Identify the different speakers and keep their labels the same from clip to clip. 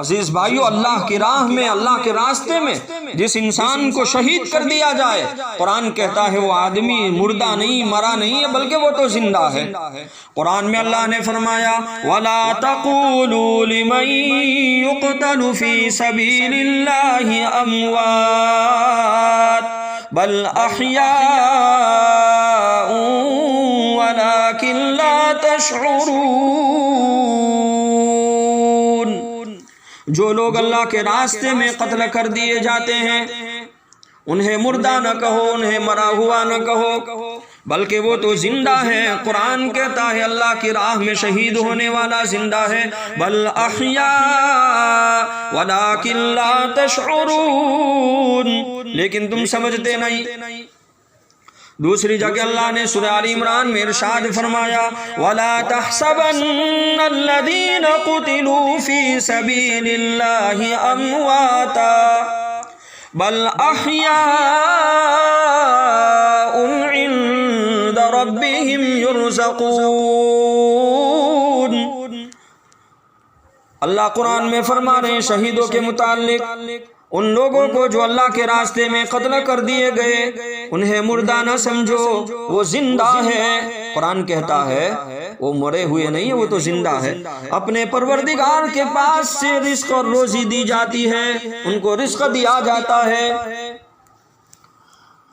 Speaker 1: عزیز بھائیو، اللہ کی راہ میں، اللہ کے راستے میں جس انسان کو شہید کر دیا جائے، قرآن کہتا ہے وہ آدمی مردہ نہیں، مرا نہیں ہے، بلکہ وہ تو زندہ ہے۔ قرآن میں اللہ نے فرمایا وَلَا تَقُولُوا لِمَن يُقْتَلُ فِي سَبِيلِ اللَّهِ أَمْوَاتٌ بَلْ أَحْيَاءٌ وَلَكِن لَا تَشْعُرُونَ۔ جو لوگ اللہ کے راستے میں قتل کر دیے جاتے ہیں انہیں مردہ نہ کہو، انہیں مرا ہوا نہ کہو، بلکہ وہ تو زندہ ہے۔ قرآن کہتا ہے اللہ کی راہ میں شہید ہونے والا زندہ ہے۔ بل احیاء ولکن لا تشعرون، لیکن تم سمجھتے نہیں۔ دوسری جگہ اللہ نے سورہ آل عمران میں ارشاد فرمایا وَلَا تَحْسَبَنَّ الَّذِينَ قُتِلُوا فِي سَبِيلِ اللَّهِ أَمْوَاتًا بَلْ أَحْيَاءٌ عِندَ رَبِّهِمْ يُرْزَقُونَ۔ اللہ قرآن میں فرما رہے ہیں شہیدوں کے متعلق، ان لوگوں کو جو اللہ کے راستے میں قتل کر دیے گئے انہیں مردہ نہ سمجھو، وہ زندہ ہے۔ قرآن کہتا ہے وہ مرے ہوئے نہیں ہیں، وہ تو زندہ ہے۔ اپنے پروردگار کے پاس سے رزق اور روزی دی جاتی ہے، ان کو رزق دیا جاتا ہے۔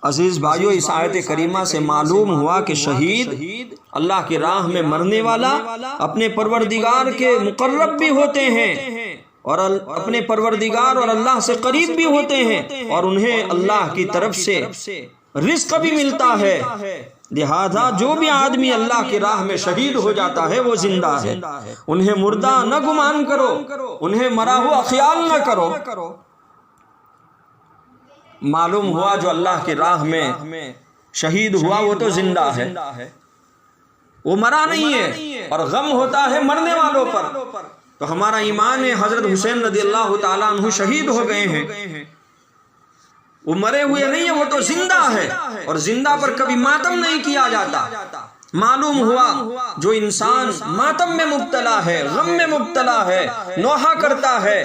Speaker 1: عزیز بھائیو، اس آیت کریمہ سے معلوم ہوا کہ شہید اللہ کی راہ میں مرنے والا اپنے پروردگار کے مقرب بھی ہوتے ہیں اور اپنے پروردگار اور اللہ سے قریب بھی ہوتے ہیں، اور انہیں اللہ کی طرف سے رزق بھی ملتا ہے۔ لہذا جو بھی آدمی اللہ کی راہ میں شہید ہو جاتا ہے وہ زندہ ہے۔ انہیں مردہ نہ گمان کرو، انہیں مرا ہوا خیال نہ کرو۔ معلوم ہوا جو اللہ کی راہ میں شہید ہوا وہ تو زندہ ہے، وہ مرا نہیں ہے، اور غم ہوتا ہے مرنے والوں پر۔ تو ہمارا ایمان ہے حضرت حسین رضی اللہ تعالیٰ عنہ شہید ہو گئے ہیں، وہ مرے ہوئے نہیں ہیں، وہ تو زندہ ہے، اور زندہ پر کبھی ماتم نہیں کیا جاتا۔ معلوم ہوا جو انسان ماتم میں مبتلا ہے، غم میں مبتلا ہے، نوحہ کرتا ہے،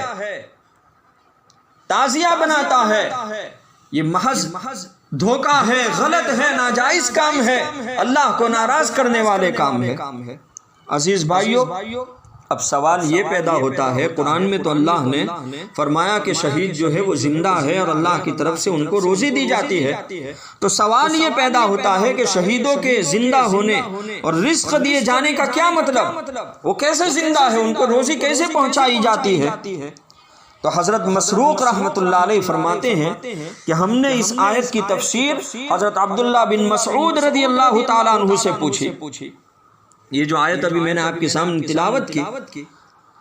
Speaker 1: تعزیہ بناتا ہے، یہ محض دھوکہ ہے، غلط ہے، ناجائز کام ہے، اللہ کو ناراض کرنے والے کام ہے۔ عزیز بھائیو، اب سوال یہ پیدا ہوتا ہے، قرآن میں تو اللہ نے فرمایا کہ شہید جو ہے وہ زندہ ہے اور اللہ کی طرف سے ان کو روزی دی جاتی ہے، تو سوال یہ پیدا ہوتا ہے کہ شہیدوں کے زندہ ہونے اور رزق دیے جانے کا کیا مطلب؟ وہ کیسے زندہ ہے؟ ان کو روزی کیسے پہنچائی جاتی ہے؟ تو حضرت مسروق رحمۃ اللہ علیہ فرماتے ہیں کہ ہم نے اس آیت کی تفسیر حضرت عبداللہ بن مسعود رضی اللہ تعالیٰ عنہ سے پوچھی۔ یہ جو آیت ابھی میں نے آپ کے سامنے تلاوت کی،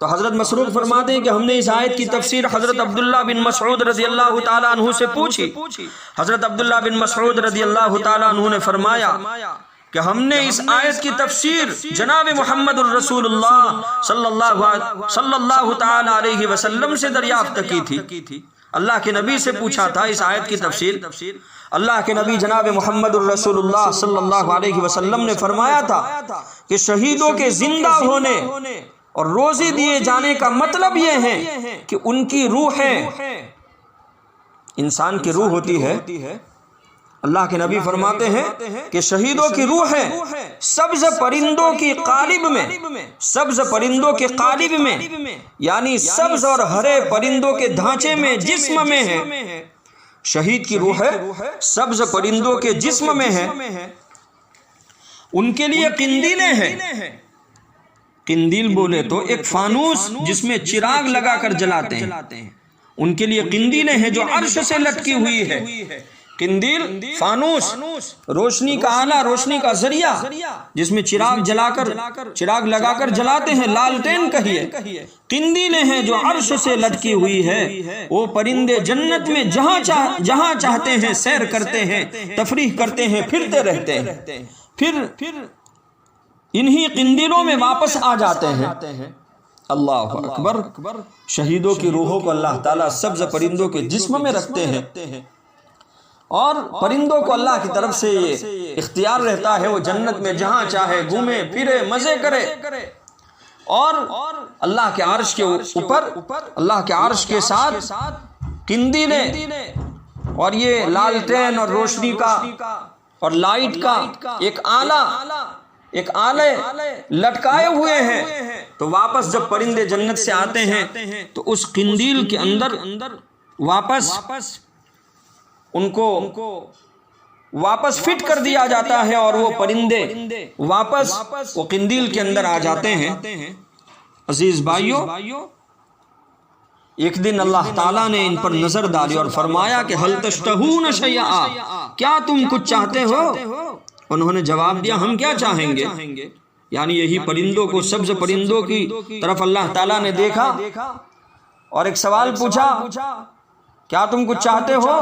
Speaker 1: تو حضرت مسروق فرماتے ہیں کہ ہم نے اس آیت کی تفسیر حضرت عبداللہ بن مسعود رضی اللہ تعالیٰ عنہ سے پوچھی۔ حضرت عبداللہ بن مسعود رضی اللہ تعالیٰ عنہ نے فرمایا کہ ہم نے اس آیت کی تفسیر جناب محمد الرسول اللہ صلی اللہ تعالیٰ علیہ وسلم سے دریافت کی تھی۔ اللہ کے نبی سے پوچھا تھا اس آیت کی تفسیر۔ اللہ کے نبی جناب محمد الرسول اللہ صلی اللہ علیہ وسلم نے فرمایا تھا کہ شہیدوں کے زندہ ہونے اور روزی دیے جانے کا مطلب یہ ہے کہ ان کی روحیں، انسان کی روح ہوتی ہے، اللہ کے نبی فرماتے ہیں کہ شہیدوں کی روحیں سبز پرندوں کی قالب میں، سبز پرندوں کے قالب میں، یعنی سبز اور ہرے پرندوں کے ڈھانچے میں، جسم میں ہے۔ شہید کی روح سبز پرندوں کے جسم میں ہے۔ ان کے لیے قندیلیں ہیں۔ قندیل بولے تو ایک فانوس جس میں چراغ لگا کر جلاتے ہیں، ان کے لیے قندیلیں ہیں جو عرش سے لٹکی ہوئی ہے۔ قندیل، فانوس، روشنی کا آلہ، روشنی کا ذریعہ جس میں چراغ لگا کر جلاتے ہیں، لالٹین کہیے۔ قندیلیں ہیں جو عرش سے لٹکی ہوئی ہے۔ وہ پرندے جنت میں جہاں چاہتے ہیں سیر کرتے ہیں، تفریح کرتے ہیں، پھرتے رہتے ہیں، پھر انہی قندیلوں میں واپس آ جاتے ہیں۔ اللہ اکبر۔ شہیدوں کی روحوں کو اللہ تعالیٰ سبز پرندوں کے جسم میں رکھتے ہیں، اور پرندوں کو اللہ کی طرف سے یہ اختیار رہتا ہے وہ جنت میں جہاں چاہے گھومے پھرے، مزے کرے، اور اللہ کے عرش کے اوپر اللہ کے عرش کے ساتھ قندیلیں اور یہ لالٹین اور روشنی کا اور لائٹ کا ایک آلے لٹکائے ہوئے ہیں. تو واپس جب پرندے جنت سے آتے ہیں تو اس قندیل کے اندر واپس ان کو واپس فٹ کر دیا جاتا ہے اور وہ پرندے واپس وہ قندیل کے اندر آ جاتے ہیں. عزیز بھائیو، ایک دن اللہ تعالیٰ نے ان پر نظر ڈالی اور فرمایا کہ هل تشتهون شیئا، کیا تم کچھ چاہتے ہو؟ انہوں نے جواب دیا ہم کیا چاہیں گے. یعنی یہی پرندوں کو، سبز پرندوں کی طرف اللہ تعالیٰ نے دیکھا اور ایک سوال پوچھا کیا تم کچھ چاہتے ہو؟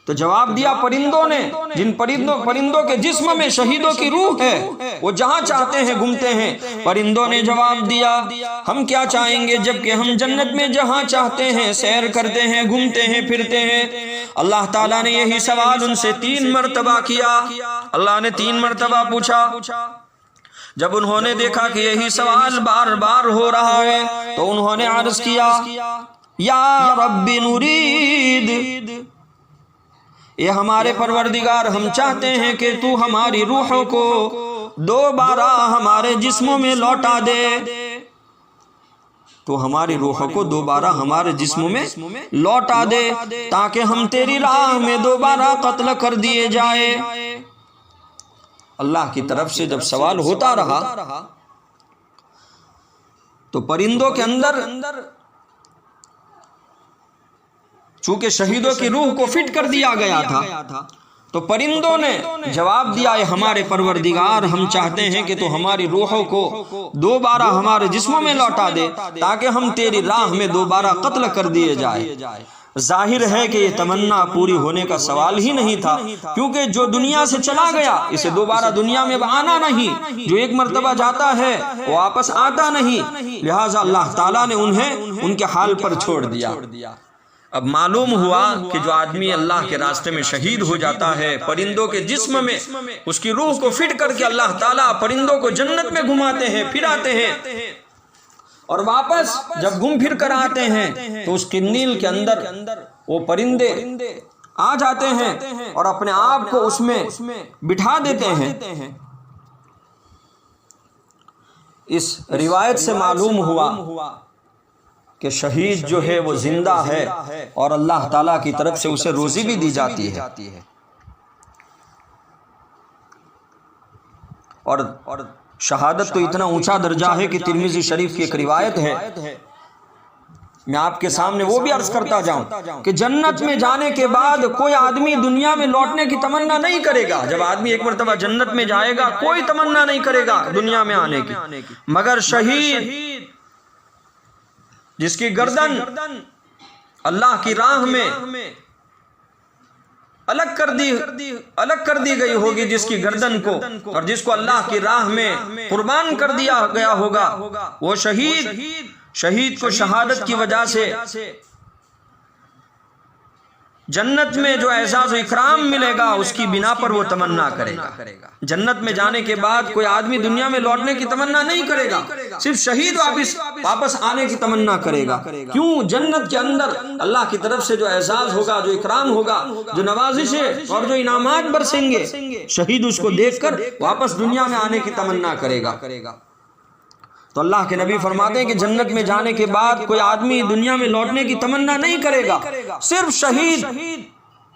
Speaker 1: تو جواب دیا پرندوں نے، جن پرندوں کے جسم میں شہیدوں کی روح ہے، وہ جہاں چاہتے ہیں گھومتے ہیں. پرندوں نے جواب دیا ہم کیا چاہیں گے جبکہ ہم جنت میں جہاں چاہتے ہیں سیر کرتے ہیں، گھومتے ہیں، پھرتے ہیں. اللہ تعالیٰ نے یہی سوال ان سے 3 مرتبہ کیا. اللہ نے 3 مرتبہ پوچھا. جب انہوں نے دیکھا کہ یہی سوال بار بار ہو رہا ہے تو انہوں نے عرض کیا یا رب نرید، یہ ہمارے پروردگار ہم چاہتے ہیں کہ تو ہماری روحوں کو دوبارہ ہمارے جسموں میں لوٹا دے. تو ہماری روحوں کو دوبارہ ہمارے جسموں میں لوٹا دے تاکہ ہم تیری راہ میں دوبارہ قتل کر دیے جائے. اللہ کی طرف سے جب سوال ہوتا رہا تو پرندوں کے اندر چونکہ شہیدوں کی روح کو فٹ کر دیا گیا تھا تو پرندوں نے جواب دیا اے ہمارے پروردگار ہم چاہتے ہیں کہ تو ہماری روحوں کو دوبارہ ہمارے جسموں میں لوٹا دے تاکہ ہم تیری راہ میں دوبارہ قتل کر دیے جائے. ظاہر ہے کہ یہ تمنا پوری ہونے کا سوال ہی نہیں تھا، کیونکہ جو دنیا سے چلا گیا اسے دوبارہ دنیا میں آنا نہیں، جو ایک مرتبہ جاتا ہے وہ واپس آتا نہیں. لہٰذا اللہ تعالیٰ نے انہیں ان کے حال پر چھوڑ دیا. اب معلوم ہوا کہ جو آدمی اللہ کے راستے میں شہید ہو جاتا ہے پرندوں کے جسم میں اس کی روح کو فٹ کر کے اللہ تعالیٰ پرندوں کو جنت میں گھماتے ہیں، پھراتے ہیں اور واپس جب گھوم پھر کر آتے ہیں تو اس قندیل کے اندر وہ پرندے آ جاتے ہیں اور اپنے آپ کو اس میں بٹھا دیتے ہیں. اس روایت سے معلوم ہوا کہ شہید جو ہے وہ زندہ ہے اور اللہ تعالیٰ کی طرف سے اسے روزی بھی دی جاتی ہے. اور شہادت تو اتنا اونچا درجہ ہے کہ ترمذی شریف کی ایک روایت ہے، میں آپ کے سامنے وہ بھی عرض کرتا جاؤں کہ جنت میں جانے کے بعد کوئی آدمی دنیا میں لوٹنے کی تمنا نہیں کرے گا. جب آدمی ایک مرتبہ جنت میں جائے گا کوئی تمنا نہیں کرے گا دنیا میں آنے کی، مگر شہید جس کی گردن اللہ کی راہ میں الگ کر دی گئی ہوگی، جس کی گردن کو اور جس کو اللہ کی راہ میں قربان کر دیا گیا ہوگا، وہ شہید کو شہادت کی وجہ سے جنت میں جو اعزاز و اکرام ملے گا اس کی بنا پر وہ تمنا کرے گا. جنت میں جانے کے بعد کوئی آدمی دنیا میں لوٹنے کی تمنا نہیں کرے گا، صرف شہید واپس آنے کی تمنا کرے گا. کیوں؟ جنت کے اندر اللہ کی طرف سے جو اعزاز ہوگا، جو اکرام ہوگا، جو نوازشیں اور جو انعامات برسیں گے، شہید اس کو دیکھ کر واپس دنیا میں آنے کی تمنا کرے گا. تو اللہ کے نبی فرماتے ہیں کہ جنت میں جانے کے بعد کوئی آدمی دنیا میں لوٹنے کی تمنا نہیں کرے گا، صرف شہید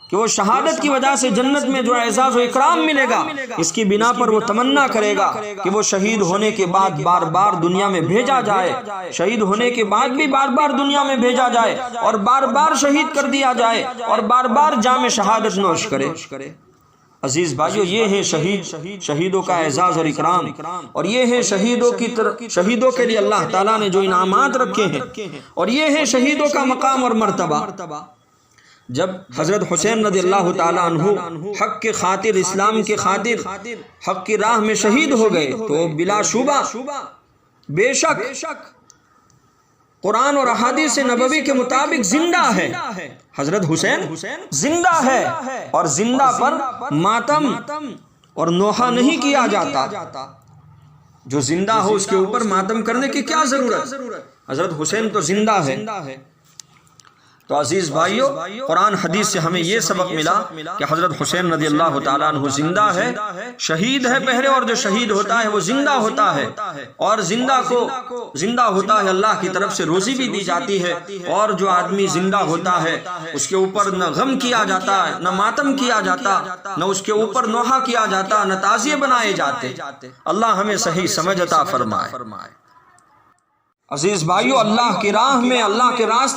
Speaker 1: کہ وہ شہادت کی وجہ سے جنت میں جو اعزاز و اکرام ملے گا اس کی بنا پر وہ تمنا کرے گا کہ وہ شہید ہونے کے بعد بار بار دنیا میں بھیجا جائے، شہید ہونے کے بعد بھی بار بار دنیا میں بھیجا جائے اور بار بار شہید کر دیا جائے اور بار بار جام شہادت نوش کرے. عزیز بھائیو، یہ ہے شہیدوں کا اعزاز اور اکرام، اور یہ ہے شہیدوں کے لیے اللہ تعالیٰ نے جو انعامات رکھے ہیں، اور یہ ہے شہیدوں کا مقام اور مرتبہ. جب حضرت حسین رضی اللہ تعالیٰ عنہ حق کے خاطر، اسلام کے خاطر حق کی راہ میں شہید ہو گئے تو بلا شبہ بے شک قرآن اور احادیث نبوی کے مطابق زندہ ہے. حضرت حسین زندہ ہے اور زندہ پر ماتم اور نوحہ نہیں کیا جاتا. جو زندہ ہو اس کے اوپر ماتم کرنے کی کیا ضرورت؟ حضرت حسین تو زندہ ہے۔ تو عزیز بھائیو، قرآن حدیث سے ہمیں یہ سبق ملا کہ حضرت حسین رضی اللہ تعالیٰ عنہ زندہ ہے، شہید ہے پہلے، اور جو شہید ہوتا ہے وہ زندہ ہوتا ہے، اور زندہ کو زندہ ہوتا ہے اللہ کی طرف سے روزی بھی دی جاتی ہے، اور جو آدمی زندہ ہوتا ہے اس کے اوپر نہ غم کیا جاتا ہے، نہ ماتم کیا جاتا، نہ اس کے اوپر نوحہ کیا جاتا، نہ تعزیے بنائے جاتے۔ اللہ ہمیں صحیح سمجھ عطا فرمائے۔ عزیز بھائیو، اللہ کی راہ میں، اللہ کے راستے